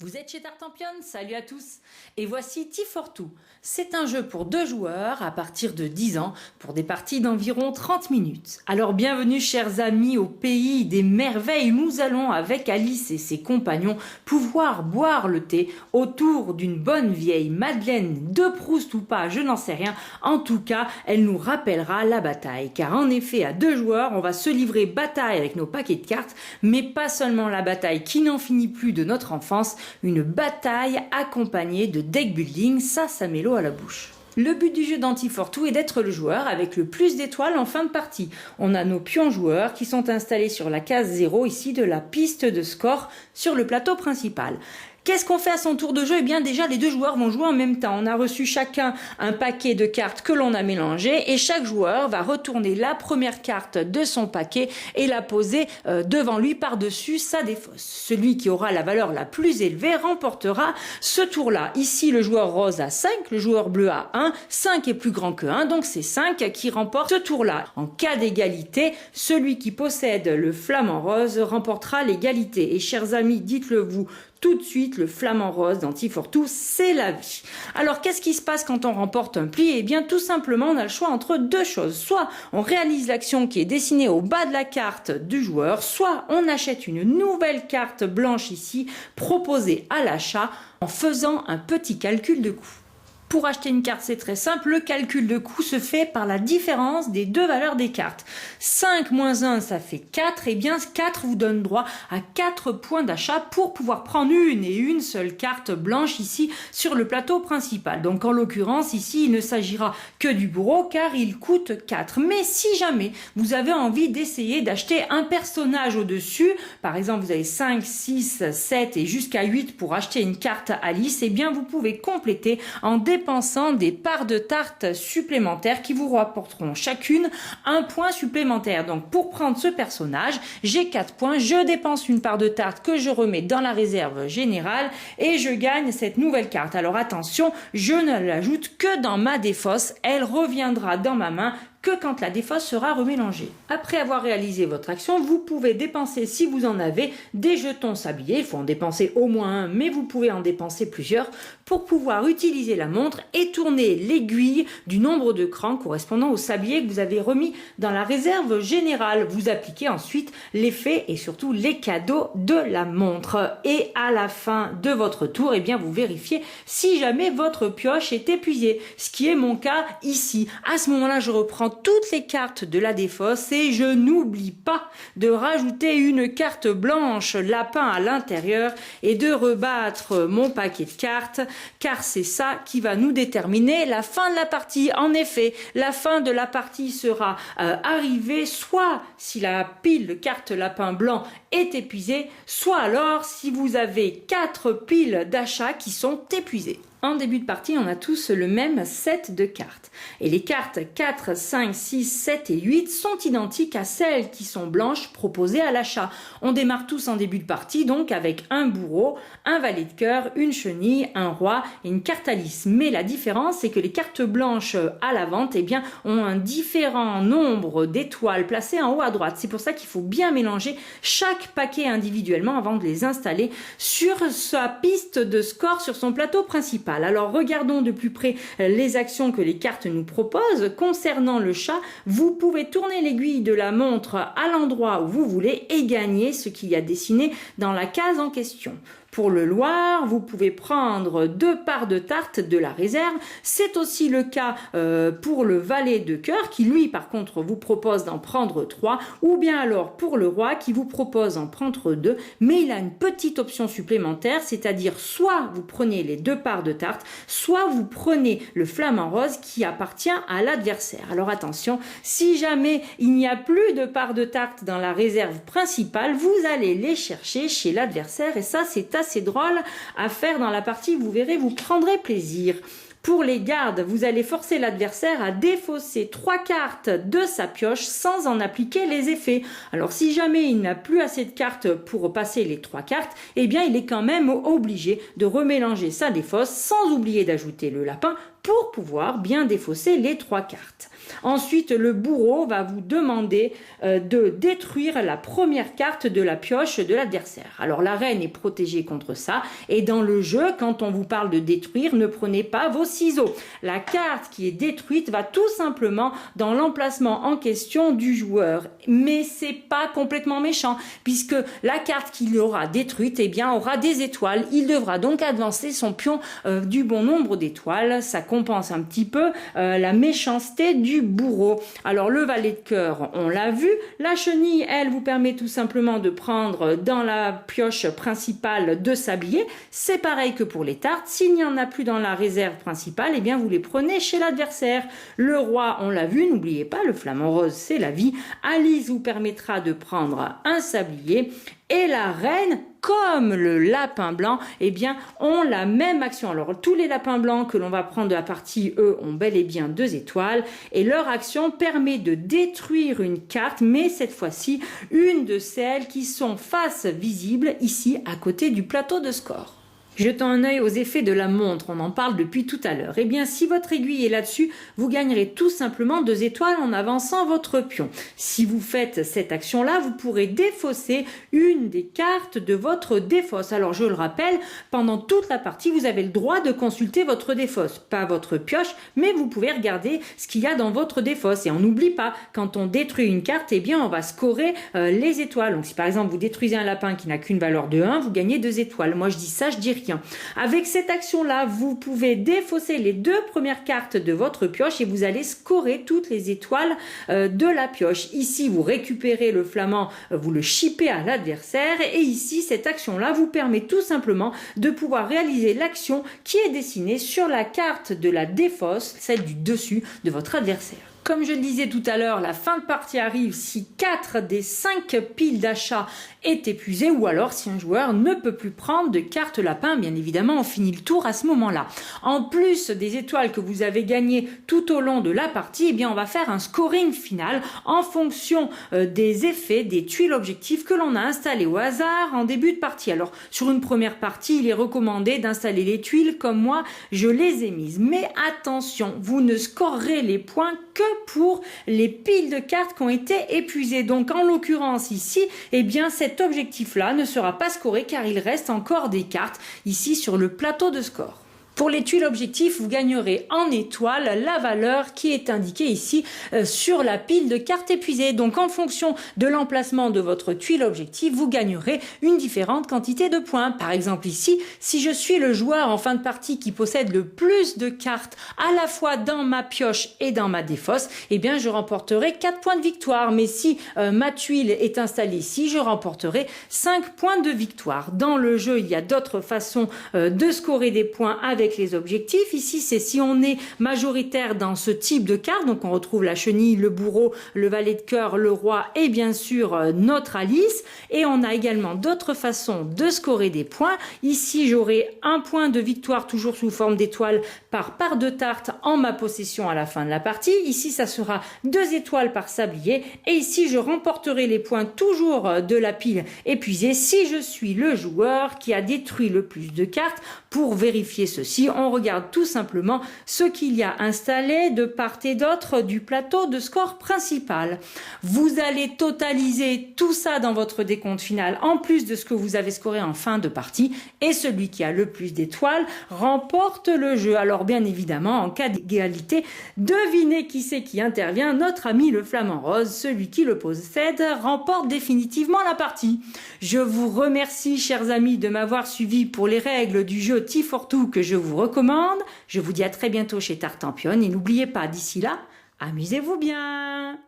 Vous êtes chez Tartampion, salut à tous. Et voici T42. C'est un jeu pour 2 joueurs à partir de 10 ans pour des parties d'environ 30 minutes. Alors bienvenue chers amis au pays des merveilles. Nous allons avec Alice et ses compagnons pouvoir boire le thé autour d'une bonne vieille Madeleine de Proust ou pas, je n'en sais rien. En tout cas, elle nous rappellera la bataille. Car en effet, à 2 joueurs, on va se livrer bataille avec nos paquets de cartes, mais pas seulement la bataille qui n'en finit plus de notre enfance, une bataille accompagnée de deck building, ça met l'eau à la bouche. Le but du jeu d'Anti42 est d'être le joueur avec le plus d'étoiles en fin de partie. On a nos pions joueurs qui sont installés sur la case 0 ici de la piste de score sur le plateau principal. Qu'est-ce qu'on fait à son tour de jeu? Eh bien déjà les 2 joueurs vont jouer en même temps. On a reçu chacun un paquet de cartes que l'on a mélangé et chaque joueur va retourner la première carte de son paquet et la poser devant lui par-dessus sa défausse. Celui qui aura la valeur la plus élevée remportera ce tour-là. Ici le joueur rose a 5, le joueur bleu a 1, 5 est plus grand que 1, donc c'est 5 qui remporte ce tour-là. En cas d'égalité, celui qui possède le flamant rose remportera l'égalité. Et chers amis, dites-le vous tout de suite, le flamant rose d'Anti42, c'est la vie. Alors, qu'est-ce qui se passe quand on remporte un pli? Eh bien, tout simplement, on a le choix entre 2 choses. Soit on réalise l'action qui est dessinée au bas de la carte du joueur, soit on achète une nouvelle carte blanche ici, proposée à l'achat, en faisant un petit calcul de coût. Pour acheter une carte, c'est très simple. Le calcul de coût se fait par la différence des 2 valeurs des cartes. 5 moins 1, ça fait 4. Et bien, 4 vous donne droit à 4 points d'achat pour pouvoir prendre une seule carte blanche ici sur le plateau principal. Donc, en l'occurrence, ici, il ne s'agira que du bourreau car il coûte 4. Mais si jamais vous avez envie d'essayer d'acheter un personnage au-dessus, par exemple, vous avez 5, 6, 7 et jusqu'à 8 pour acheter une carte Alice, eh bien, vous pouvez compléter en dépensant des parts de tarte supplémentaires qui vous rapporteront chacune un point supplémentaire. Donc pour prendre ce personnage, j'ai 4 points, je dépense une part de tarte que je remets dans la réserve générale et je gagne cette nouvelle carte. Alors attention, je ne l'ajoute que dans ma défausse, elle reviendra dans ma main que quand la défausse sera remélangée. Après avoir réalisé votre action, vous pouvez dépenser, si vous en avez, des jetons sabliers. Il faut en dépenser au moins un, mais vous pouvez en dépenser plusieurs pour pouvoir utiliser la montre et tourner l'aiguille du nombre de crans correspondant au sablier que vous avez remis dans la réserve générale. Vous appliquez ensuite l'effet et surtout les cadeaux de la montre. Et à la fin de votre tour, eh bien, vous vérifiez si jamais votre pioche est épuisée, ce qui est mon cas ici. À ce moment-là, je reprends toutes les cartes de la défausse et je n'oublie pas de rajouter une carte blanche lapin à l'intérieur et de rebattre mon paquet de cartes car c'est ça qui va nous déterminer la fin de la partie. En effet, la fin de la partie sera arrivée soit si la pile de cartes lapin blanc est épuisée, soit alors si vous avez 4 piles d'achat qui sont épuisées. En début de partie, on a tous le même set de cartes. Et les cartes 4, 5, 6, 7 et 8 sont identiques à celles qui sont blanches proposées à l'achat. On démarre tous en début de partie, donc avec un bourreau, un valet de cœur, une chenille, un roi et une carte Alice. Mais la différence, c'est que les cartes blanches à la vente, eh bien, ont un différent nombre d'étoiles placées en haut à droite. C'est pour ça qu'il faut bien mélanger chaque paquet individuellement avant de les installer sur sa piste de score sur son plateau principal. Alors regardons de plus près les actions que les cartes nous proposent. Concernant le chat, vous pouvez tourner l'aiguille de la montre à l'endroit où vous voulez et gagner ce qu'il y a dessiné dans la case en question. Pour le Loir, vous pouvez prendre 2 parts de tarte de la réserve. C'est aussi le cas pour le valet de cœur qui lui par contre vous propose d'en prendre 3 ou bien alors pour le roi qui vous propose d'en prendre 2 mais il a une petite option supplémentaire, c'est-à-dire soit vous prenez les 2 parts de tarte, soit vous prenez le flamant rose qui appartient à l'adversaire. Alors attention, si jamais il n'y a plus de parts de tarte dans la réserve principale, vous allez les chercher chez l'adversaire et ça c'est assez drôle à faire dans la partie, vous verrez, vous prendrez plaisir. Pour les gardes, vous allez forcer l'adversaire à défausser 3 cartes de sa pioche sans en appliquer les effets. Alors si jamais il n'a plus assez de cartes pour passer les 3 cartes, eh bien il est quand même obligé de remélanger sa défausse sans oublier d'ajouter le lapin pour pouvoir bien défausser les 3 cartes. Ensuite, le bourreau va vous demander de détruire la première carte de la pioche de l'adversaire. Alors la reine est protégée contre ça, et dans le jeu, quand on vous parle de détruire, ne prenez pas vos ciseaux. La carte qui est détruite va tout simplement dans l'emplacement en question du joueur. Mais c'est pas complètement méchant, puisque la carte qu'il aura détruite, eh bien, aura des étoiles. Il devra donc avancer son pion du bon nombre d'étoiles. Ça compense un petit peu la méchanceté du bourreau. Alors le valet de cœur, on l'a vu. La chenille, elle, vous permet tout simplement de prendre dans la pioche principale 2 sabliers. C'est pareil que pour les tartes. S'il n'y en a plus dans la réserve principale, eh bien vous les prenez chez l'adversaire. Le roi, on l'a vu, n'oubliez pas, le flamant rose, c'est la vie. Alice vous permettra de prendre un sablier. Et la reine, comme le lapin blanc, eh bien, ont la même action. Alors, tous les lapins blancs que l'on va prendre de la partie, eux, ont bel et bien 2 étoiles. Et leur action permet de détruire une carte, mais cette fois-ci, une de celles qui sont face visible, ici, à côté du plateau de score. Jetant un œil aux effets de la montre, on en parle depuis tout à l'heure. Eh bien, si votre aiguille est là-dessus, vous gagnerez tout simplement 2 étoiles en avançant votre pion. Si vous faites cette action-là, vous pourrez défausser une des cartes de votre défausse. Alors, je le rappelle, pendant toute la partie, vous avez le droit de consulter votre défausse. Pas votre pioche, mais vous pouvez regarder ce qu'il y a dans votre défausse. Et on n'oublie pas, quand on détruit une carte, eh bien, on va scorer les étoiles. Donc, si par exemple, vous détruisez un lapin qui n'a qu'une valeur de 1, vous gagnez 2 étoiles. Moi, je dis ça, je dis rien. Avec cette action-là, vous pouvez défausser les 2 premières cartes de votre pioche et vous allez scorer toutes les étoiles de la pioche. Ici, vous récupérez le flamand, vous le chippez à l'adversaire et ici, cette action-là vous permet tout simplement de pouvoir réaliser l'action qui est dessinée sur la carte de la défausse, celle du dessus de votre adversaire. Comme je le disais tout à l'heure, la fin de partie arrive si 4 des 5 piles d'achat est épuisée ou alors si un joueur ne peut plus prendre de carte lapin. Bien évidemment, on finit le tour à ce moment-là. En plus des étoiles que vous avez gagnées tout au long de la partie, eh bien, on va faire un scoring final en fonction des effets des tuiles objectifs que l'on a installées au hasard en début de partie. Alors, sur une première partie, il est recommandé d'installer les tuiles comme moi, je les ai mises. Mais attention, vous ne scorerez les points que pour les piles de cartes qui ont été épuisées. Donc en l'occurrence ici, eh bien cet objectif-là ne sera pas scoré car il reste encore des cartes ici sur le plateau de score. Pour les tuiles objectifs, vous gagnerez en étoiles la valeur qui est indiquée ici sur la pile de cartes épuisées. Donc en fonction de l'emplacement de votre tuile objectif, vous gagnerez une différente quantité de points. Par exemple ici, si je suis le joueur en fin de partie qui possède le plus de cartes à la fois dans ma pioche et dans ma défausse, eh bien je remporterai 4 points de victoire. Mais si ma tuile est installée ici, je remporterai 5 points de victoire. Dans le jeu, il y a d'autres façons de scorer des points avec les objectifs. Ici, c'est si on est majoritaire dans ce type de carte, donc on retrouve la chenille, le bourreau, le valet de cœur, le roi et bien sûr notre Alice. Et on a également d'autres façons de scorer des points. Ici, j'aurai un point de victoire toujours sous forme d'étoile par part de tarte en ma possession à la fin de la partie. Ici, ça sera 2 étoiles par sablier. Et ici, je remporterai les points toujours de la pile épuisée si je suis le joueur qui a détruit le plus de cartes. Pour vérifier ceci, on regarde tout simplement ce qu'il y a installé de part et d'autre du plateau de score principal. Vous allez totaliser tout ça dans votre décompte final en plus de ce que vous avez scoré en fin de partie et celui qui a le plus d'étoiles remporte le jeu. Alors bien évidemment, en cas d'égalité, devinez qui c'est qui intervient. Notre ami le flamant rose, celui qui le possède, remporte définitivement la partie. Je vous remercie, chers amis, de m'avoir suivi pour les règles du jeu T42 que je vous recommande. Je vous dis à très bientôt chez Tartampion et n'oubliez pas, d'ici là, amusez-vous bien.